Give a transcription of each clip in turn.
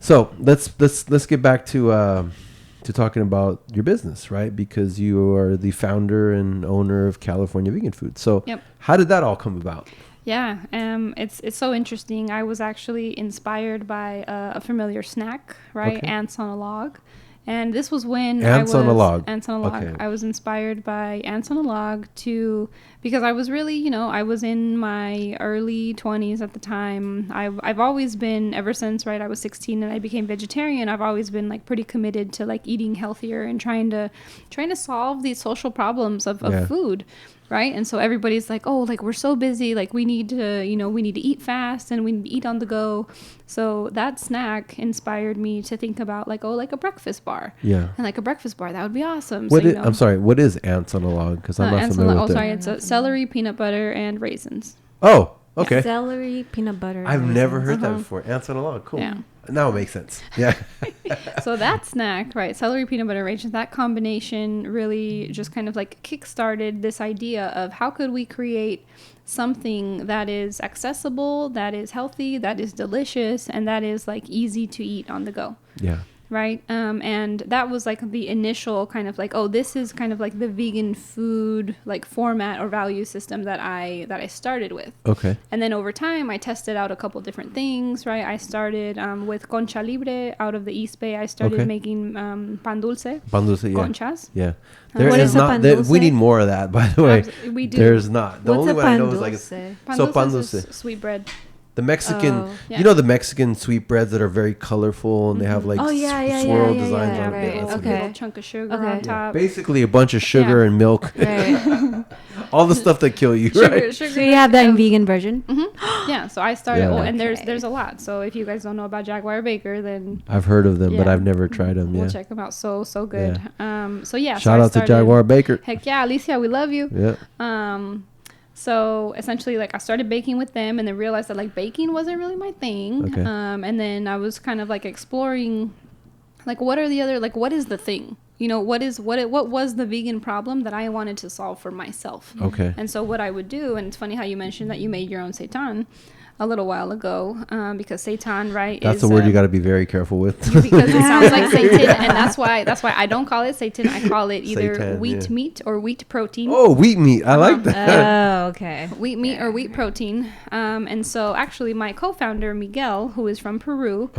So let's get back to talking about your business, right? Because you are the founder and owner of California Vegan Food. So how did that all come about? Yeah, it's so interesting. I was actually inspired by a familiar snack, right? Okay. Ants on a log. And this was when Ants on a log. Ants on a log. Okay. I was inspired by ants on a log because I was really, I was in my early 20s at the time. I've always been, ever since, right, I was 16 and I became vegetarian, I've always been like pretty committed to like eating healthier and trying to solve these social problems of food. Right. And so everybody's like, oh, like we're so busy, like we need to eat fast and we need to eat on the go. So that snack inspired me to think about like a breakfast bar. Yeah. And like a breakfast bar, that would be awesome. I'm sorry, what is ants on a log? Because I'm not familiar with it. Sorry, it's celery, peanut butter, and raisins. Oh, okay. Celery, peanut butter. I've never heard that before. Ants on a log. Cool. Yeah. Now it makes sense. Yeah. So that snack, right, celery, peanut butter, raisins, that combination really just kind of like kickstarted this idea of how could we create something that is accessible, that is healthy, that is delicious, and that is like easy to eat on the go. Yeah. Right. And that was like the initial kind of like, oh, this is kind of like the vegan food like format or value system that I started with. Okay. And then over time, I tested out a couple different things. Right. I started with Concha Libre out of the East Bay. I started making pan dulce. Pan dulce, yeah. Conchas. Yeah. There is not. We need more of that, by the way. We do. There's not. The only one I know is like pan dulce is sweet bread. The Mexican, the Mexican sweetbreads that are very colorful and they have like swirl designs on it. Right. Okay. A little chunk of sugar on top. Basically a bunch of sugar and milk. Right. All the stuff that kill you, right? Sugar. So you have that in vegan version? Mm-hmm. Yeah. So I started, and there's a lot. So if you guys don't know about Jaguar Baker, then I've heard of them, but I've never tried them. We'll check them out. So good. Yeah. Shout out to Jaguar Baker. Heck yeah, Alicia, we love you. Yeah. So essentially, like I started baking with them, and then realized that like baking wasn't really my thing. Okay. And then I was kind of like exploring, like what is the thing? What was the vegan problem that I wanted to solve for myself? Okay. And so what I would do, and it's funny how you mentioned that you made your own seitan a little while ago, because seitan, right? That's a word you got to be very careful with. Because it sounds like Satan, and that's why I don't call it seitan. I call it either seitan, wheat meat or wheat protein. Oh, wheat meat! I like that. Oh, okay. Wheat meat or wheat protein. And so actually, my co-founder Miguel, who is from Peru,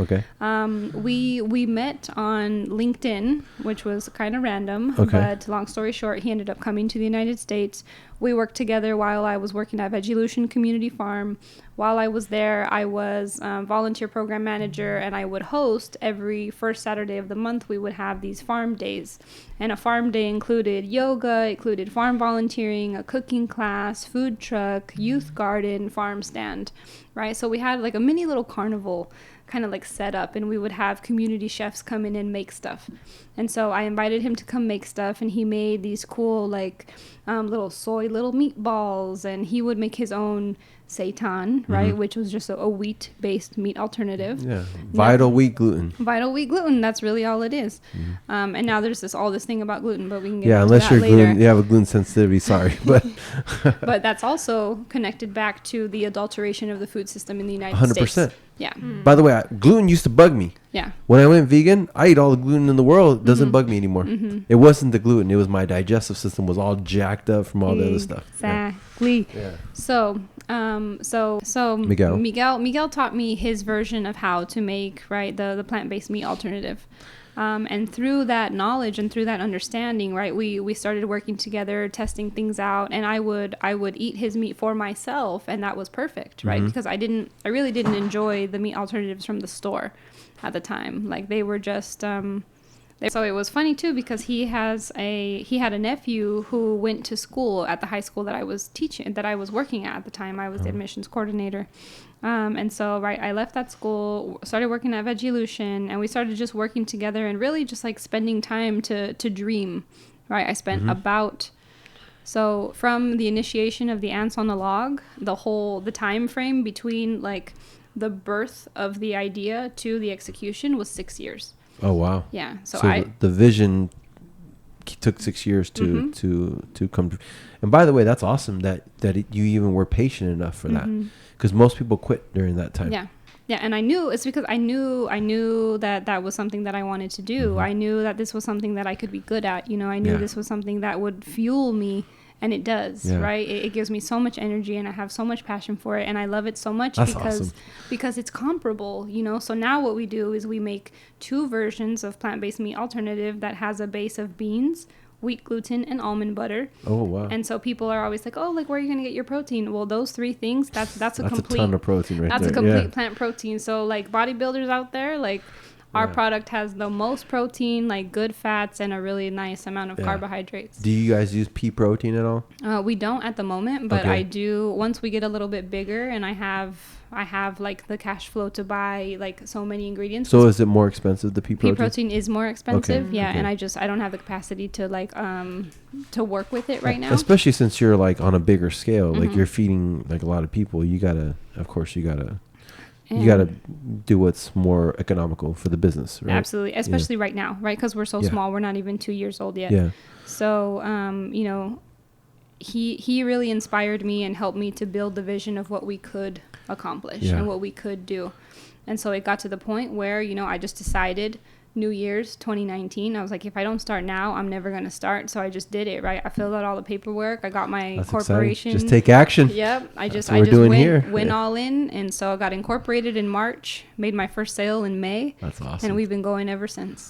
we met on LinkedIn, which was kind of random. Okay. But long story short, he ended up coming to the United States. We worked together while I was working at Vegilution Community Farm. While I was there, I was volunteer program manager, and I would host every first Saturday of the month. We would have these farm days, and a farm day included yoga, included farm volunteering, a cooking class, food truck, youth garden, farm stand, right? So we had like a mini little carnival kind of like set up, and we would have community chefs come in and make stuff. And so I invited him to come make stuff, and he made these cool like little meatballs, and he would make his own seitan, right, which was just a wheat-based meat alternative. Yeah, vital wheat gluten. Vital wheat gluten. That's really all it is. And now there's all this thing about gluten, but we can get into unless that you're later. You have a gluten sensitivity. Sorry, but but that's also connected back to the adulteration of the food system in the United States. 100%. Yeah. By the way, gluten used to bug me. Yeah. When I went vegan, I eat all the gluten in the world. It doesn't bug me anymore. It wasn't the gluten. It was my digestive system was all jacked up from all the other stuff. Exactly. Yeah. So Miguel taught me his version of how to make, right, the plant-based meat alternative. And through that knowledge and through that understanding, right, we started working together, testing things out, and I would eat his meat for myself, and that was perfect, right? Because I really didn't enjoy the meat alternatives from the store at the time. Like they were just so it was funny too, because he had a nephew who went to school at the high school that I was working at the time. I was the admissions coordinator. And so, right, I left that school, started working at Vegilution, and we started just working together and really just like spending time to dream, right? I spent so from the initiation of the ants on the log, the time frame between like the birth of the idea to the execution was 6 years. Oh, wow. Yeah. So the vision took 6 years to come to. And by the way, that's awesome that you even were patient enough for that. Because most people quit during that time. Yeah. Yeah, and I knew it's because I knew that was something that I wanted to do. I knew that this was something that I could be good at. You know, I knew this was something that would fuel me, and it does, right? It gives me so much energy, and I have so much passion for it, and I love it so much. That's awesome. Because it's comparable, you know. So now what we do is we make 2 versions of plant-based meat alternative that has a base of beans, wheat gluten, and almond butter. Oh, wow. And so people are always like, oh, like, where are you going to get your protein? Well, those 3 things, that's a complete... a ton of protein right there. That's a complete plant protein. So, like, bodybuilders out there, like, our product has the most protein, like, good fats, and a really nice amount of carbohydrates. Do you guys use pea protein at all? We don't at the moment, but I do once we get a little bit bigger, and I have like the cash flow to buy like so many ingredients. So is it more expensive, the pea protein? Pea protein is more expensive, and I don't have the capacity to like to work with it right now. Especially since you're like on a bigger scale, like you're feeding like a lot of people. You gotta do what's more economical for the business, right? Absolutely, especially right now, right? Because we're so small, we're not even 2 years old yet. Yeah. So you know, he really inspired me and helped me to build the vision of what we could accomplish and what we could do. And so it got to the point where, you know, I just decided New Year's 2019, I was like, if I don't start now, I'm never going to start. So I just did it, right? I filled out all the paperwork. I got my corporation. Exciting. Just take action. Yep. I just went all in. And so I got incorporated in March, made my first sale in May. That's awesome. And we've been going ever since.